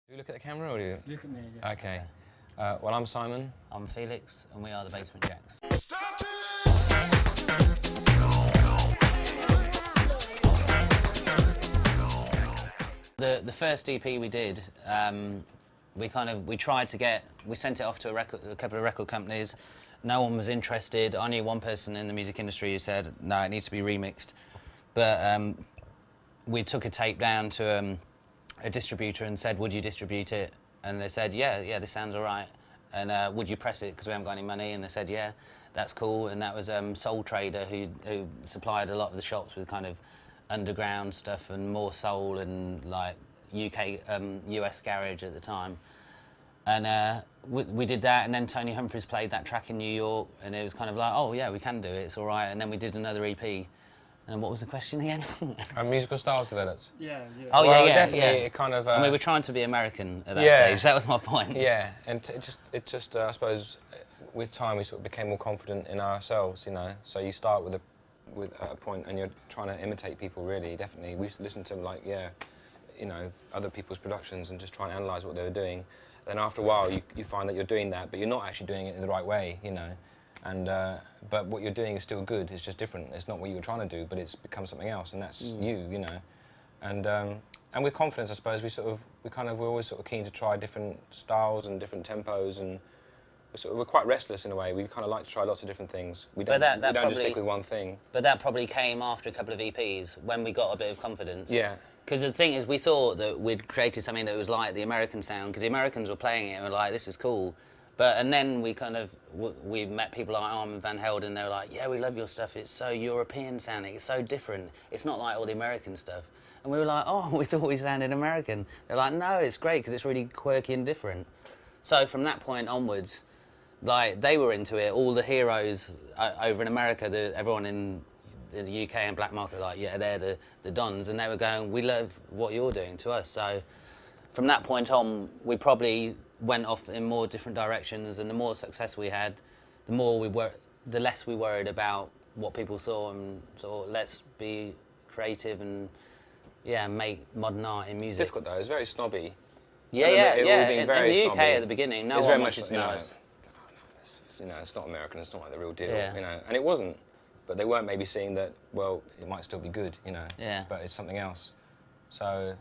Do you look at the camera or do you? Look at me, yeah. Okay. Well, I'm Simon. I'm Felix, and we are the BasementJaxx. The first EP we did, we tried to get, we sent it off to a couple of record companies. No one was interested. I knew one person in the music industry who said, no, it needs to be remixed. But we took a tape down to a distributor and said, would you distribute it? And they said, yeah, this sounds all right. And would you press it, because we haven't got any money? And they said, yeah, that's cool. And that was Soul Trader, who supplied a lot of the shops with kind of underground stuff and more soul and like US garage at the time. And we did that, and then Tony Humphries played that track in New York, and it was kind of like, oh yeah, we can do it, it's all right. And then we did another EP. And what was the question again? Musical styles developed. Yeah. Oh well, yeah. Definitely. It kind of. I mean, we were trying to be American at that stage. That was my point. Yeah, and it just I suppose with time we sort of became more confident in ourselves, you know. So you start with at a point and you're trying to imitate people. Really, definitely. We used to listen to other people's productions and just try and analyse what they were doing. Then after a while, you find that you're doing that, but you're not actually doing it in the right way, you know. And but what you're doing is still good. It's just different. It's not what you were trying to do, but it's become something else, and that's you know. And with confidence, I suppose we're always sort of keen to try different styles and different tempos, and we're quite restless in a way. We kind of like to try lots of different things. We don't just stick with one thing. But that probably came after a couple of EPs when we got a bit of confidence. Yeah. Because the thing is, we thought that we'd created something that was like the American sound, because the Americans were playing it and were like, this is cool. And then we met people like Armand Van Helden, and they were like, yeah, we love your stuff, it's so European sounding, it's so different, it's not like all the American stuff. And we were like, oh, we thought we sounded American. They're like, no, it's great, because it's really quirky and different. So from that point onwards, like, they were into it, all the heroes over in America, everyone in the UK and Black Market were like, yeah, they're the dons, and they were going, we love what you're doing to us. So from that point on, we probably went off in more different directions, and the more success we had, the less we worried about what people thought, and sort of, let's be creative and make modern art in music. It's difficult though. It's very snobby. Yeah. In the UK snobby. at the beginning, no it's one very wanted much, to know us. It's not American. It's not like the real deal. Yeah. You know, and it wasn't. But they weren't maybe seeing that. Well, it might still be good. You know. Yeah. But it's something else. So.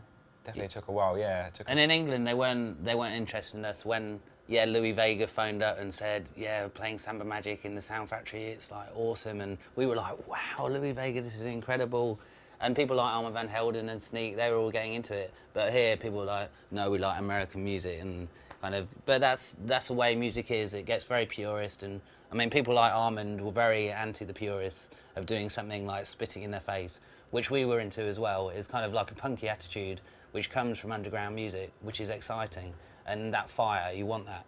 Definitely took a while, yeah. And in England, they weren't interested in us when, Louis Vega phoned up and said, yeah, playing Samba Magic in the Sound Factory, it's like awesome. And we were like, wow, Louis Vega, this is incredible. And people like Armand Van Helden and Sneak, they were all getting into it. But here, people were like, no, we like American music, and kind of. But that's the way music is. It gets very purist, and I mean, people like Armand were very anti the purists of doing something like spitting in their face, which we were into as well. It's kind of like a punky attitude, which comes from underground music, which is exciting. And that fire, you want that.